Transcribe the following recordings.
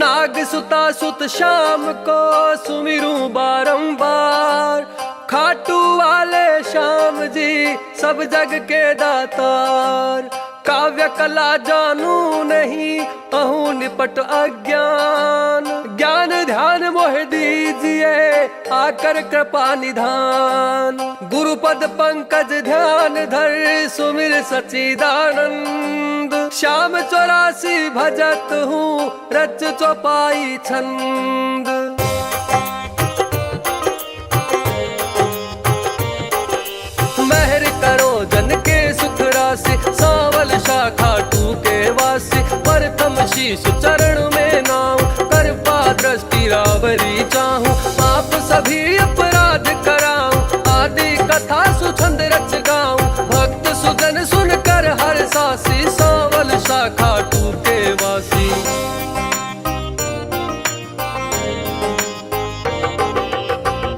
नाग सुता सुत श्याम को सुमिरूं बारंबार। खाटू वाले श्याम जी सब जग के दातार। काव्य कला जानू नहीं अहूँ निपट अज्ञान। ज्ञान ध्यान मोह दीजिए आकर कृपा निधान। गुरुपद पंकज ध्यान धर सुमिर सच्चिदानंद। श्याम 84 भजत हूँ रच चौपाई छंद। मेहर करो जन के सुख राशि सांवल शाखा टू के वासी। प्रथम शीश चरण में नाऊं कृपा दृष्टि रावरी चाहूं। आप सभी अपराध कराऊं आदि कथा सुछंद रच गाऊं। भक्त सुजन सुनकर हर सासी सांवल शाखा टू के वासी।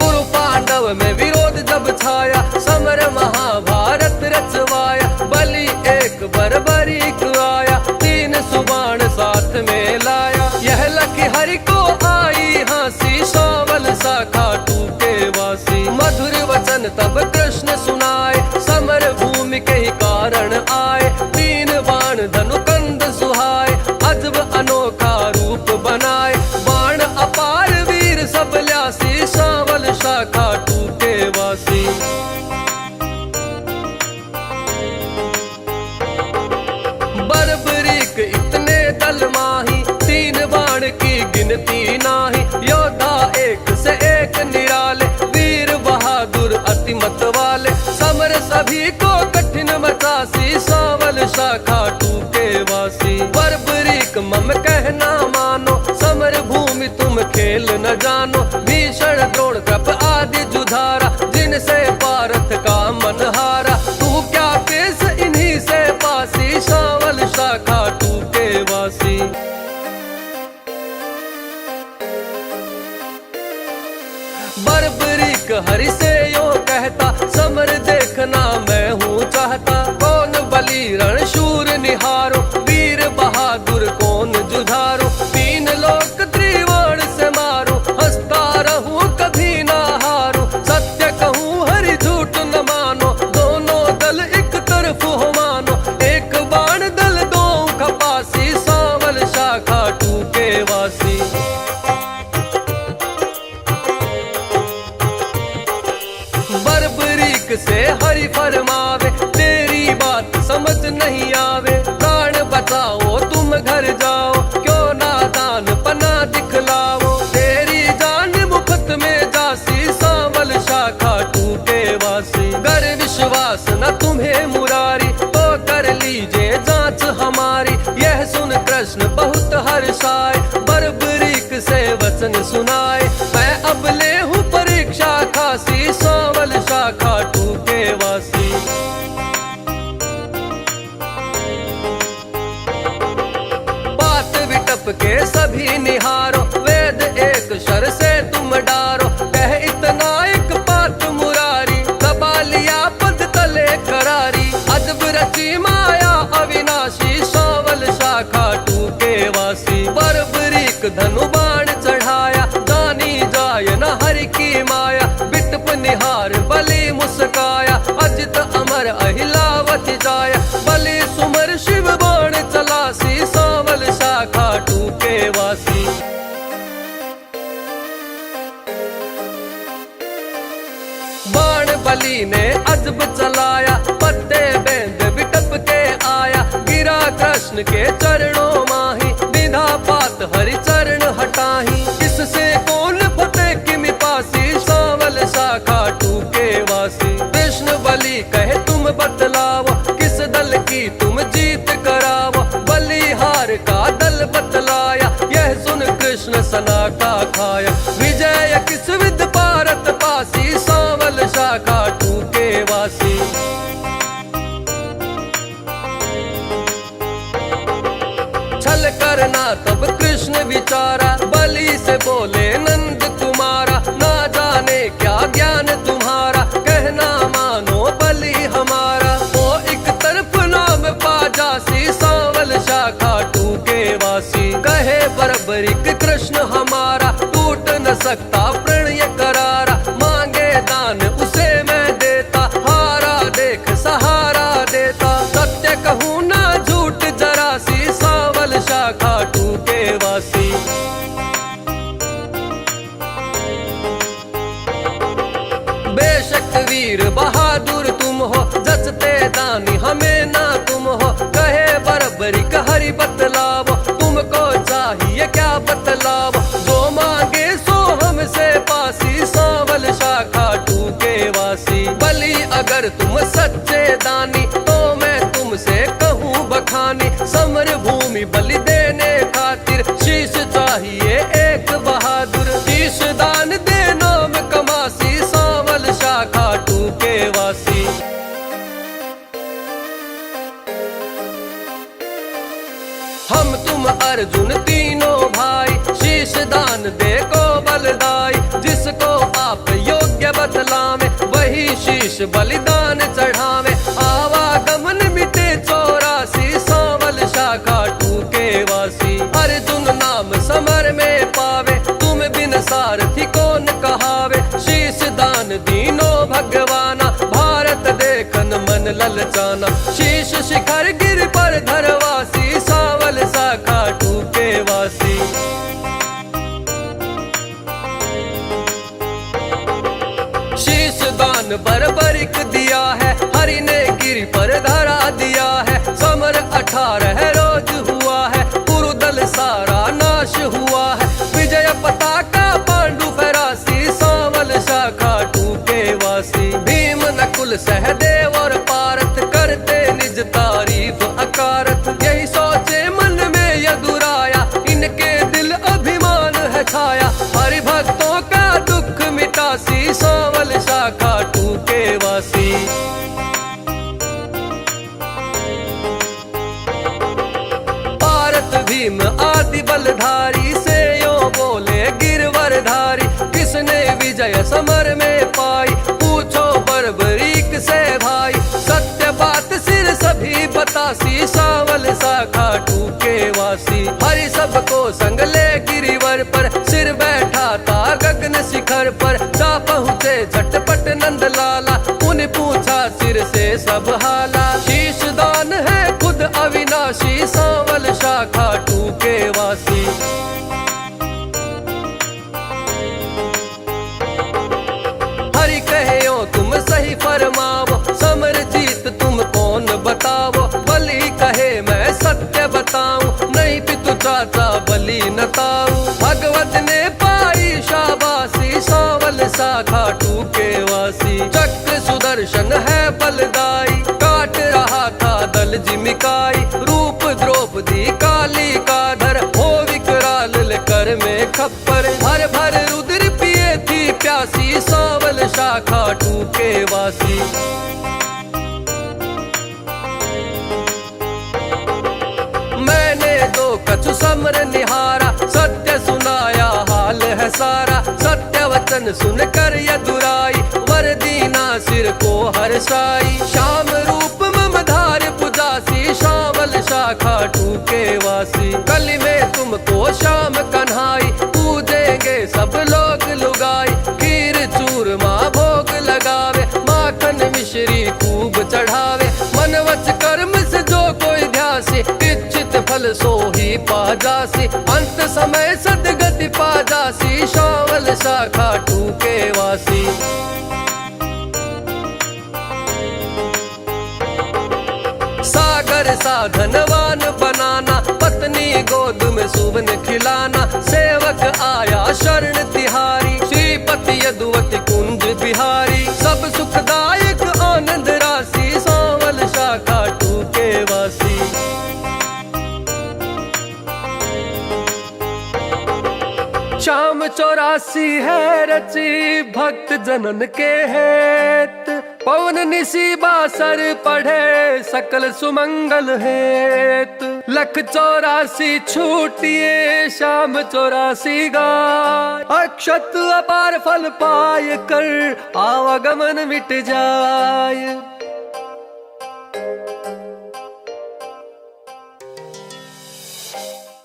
कुरु पांडव में विरोध जब छाया समर महाभारत रचवाया। बलि एक बर्बरीक आया 3 सुबाण साथ में लाया। यह लखी हरि को आई हंसी सांवल शाखा टू के वासी। मधुर वचन तब कृष्ण सुनाए समर भूमि के ही कारण आए। 3 बाण धनु कंद सुहाए अजब अनोखा रूप बनाए। बाण अपार वीर सब ल्यासी सांवल शाखा टू के वासी। बर्बरीक इतने दल माही 3 बाण की गिनती नाही। योद्धा एक से एक निराले वीर बहादुर अति मत वाले। समर सभी को कठिन मचासी सांवल शाखा टू के वासी। बर्बरीक मम कहना मानो समर भूमि तुम खेल न जानो। भीषण द्रोण कृप आदि जुधारा जिनसे पारथ का मन हारा। तू क्या पेश इन्हीं से पासी सांवल शाखा टू के वासी। बर्बरीक हरि से यो कहता समर देखना मैं हूँ चाहता। कौन बलि रण शूर निहारो वीर बहादुर कौन जुझारो। 3 लोक त्रिवर्ण से मारो हंसता रहूं कभी ना हारो। सत्य कहूँ हरि झूठ न मानो दोनों दल एक तरफ हो मानो। एक बाण दल 2 खपासी सांवल शाखा टू के वासी। बर्बरीक से हरि फरमावे तेरी बात समझ नहीं आवे। प्राण बचाओ तुम घर जाओ क्यों नादान पना दिखलाओ। तेरी जान मुफ्त में जासी सांवल शाखा टू के वासी। गर विश्वास न तुम्हें मुरारी तो कर लीजिए जांच हमारी। यह सुन कृष्ण बहुत हर्षाए बर्बरीक से वचन सुनाए। मैं अब ले हूँ परीक्षा खासी सांवल शाखा टू के वासी। बात विटप के सभी निहारो वेद एक शर से तुम डारो। कह इतना एक बात मुरारी दबा लिया पद तले करारी। अजब रची माया अविनाशी सांवल शाखा टू के वासी। बर्बरीक धनु बाण चढ़ाया जानी जाय न हरि की माया। बिटप निहार बलि मुस्काया अजित अमर अहिलावति जाया। बलि सुमर शिव बाण चलासी सांवल शाखा टू के वासी। बाण बलि ने अजब चलाया पत्ते बेंद बिटप के आया। गिरा कृष्ण के चरणों माही बिना पात हरि चरण हटाही। इससे कौन फतेह किमि पासी सांवल शाखा टू के वासी। कृष्ण बलि कहे तुम बतलाओ किस दल की तुम जीत कराओ। बलिहार का दल बतलाया यह सुन कृष्ण सना का खाया। विजय किस विद पारत पासी सांवल शाखा टू के वासी। छल करना तब कृष्ण विचारा बलि से बोले नंद कुमारा। ना जाने क्या ज्ञान तुम्हारा कहना मानो बलि हमारा। वो एक तरफ नाम पा जासी सांवल शाखा टू के वासी। कहे बर्बरीक लगता प्रण ये करारा, मांगे दान उसे मैं देता, हारा देख सहारा देता। सत्य कहूँ ना झूठ जरा सी, सांवल शाखा टूके वासी। बेशक वीर बहादुर तुम हो, जचते दानी हमें ना तुम हो। कहे बराबरी हरि बतलावो, तुमको चाहिए क्या बतलावो। जो मांगे सो हमसे पासी, सांवल शाखा टूके वासी। बलि अगर तुम सच्चे दानी, तो मैं तुमसे कहूँ बखानी। समर भूमि बलि देने खातिर, शीश चाहिए एक बहादुर। शीश दान दे नाम कमासी, सांवल शाखा टूके वासी। हम तुम अर्जुन तीनों भाई, शीश दान दे को बलदाई। जिसको आप योग्य बतलावे, वही शीश बलिदान चढ़ावे। आवागमन मिटे 84, सांवल शाखा टूके वासी। अर्जुन नाम समर में पावे, तुम बिन सारथी कौन कहावे। शीश दान दीनो भगवाना, भारत देखन मन ललचाना। शीश शिखर गिर पर धरवासी, सांवल शाखा टूके वासी। शीश दान बरबरिक दिया है, हरि ने गिर पर धरा दिया है। समर 18 रोज हुआ है, पुरुदल सारा नाश हुआ है। विजय पताका पांडु फरासी, सांवल शाखा टूके वासी। भीम नकुल सहदेव और पारथ, करते निज तारीफ अकारथ। यही सोचे मन में यदुराया, इनके दिल अभिमान है छाया। हरि भक्तों का दुख मिटासी, सांवल शाखा टूके वासी। पारथ भीम आदि बलधारी, से यो बोले गिरवरधारी। किसने विजय समर में पाई, पूछो बर्बरीक से भाई। सत्य बात सिर सभी बतासी, सांवल शाखा टूके वासी। हरि सबको संग ले गिरिवर पर, सिर बैठा था गगन शिखर पर। जा पहुँचे झटपट नंद लाला, उन पूछा सिर से सब हाला। शीश दान है खुद अविनाशी, सांवल शाखा टूके वासी। हरि कहो तुम सही फरमावो, समर जीत तुम कौन बतावो। बलि कहे मैं सत्य बताऊं, नहीं पितु चाचा बलि नताऊं। भगवत ने पाई शाबाशी, सांवल शाखा टूके वासी। चक्र सुदर्शन है बलदाई, काट रहा था दल जिमिकाई। रूप द्रौपदी काली का धर, हो विकराल कर में खप्पर। भर भर रुद्र पिए थी प्यासी, सांवल शाखा टूके वासी। मैंने दो कछु समर निहारा, सत्य सुनाया हाल है सारा। सत्य वचन सुन कर यदुराई, वर दीना सिर को हर्षाई। श्याम रूप मम धार पुजासी, सांवल शाखा टूके वासी। कली में तुमको श्याम कन्हाई, पूजेंगे सब लोग लुगाई। खीर चूरमा भोग लगावे, माखन मिश्री खूब चढ़ावे। मन वच कर्म से जो कोई ध्यासी, इच्छित फल सो ही पा जासी। अंत समय सदगति पा जासी, सांवल शाखा टूके वासी। सागर साधनवान बनाना, पत्नी गोद में सुवन खिलाना। सेवक आया शरण तिहारी, श्रीपति यदुवति कुंज बिहारी। सब सुखदायक आनंद राशि, सांवल शाखा टूके वासी। श्याम 84 है रची, भक्त जनन के हेत। पवन निसी बासर पढ़े, सकल सुमंगल हेत। लख 84 छूटिए, श्याम 84 गाय। अक्षत अपार फल पाय कर, आवागमन मिट जाय।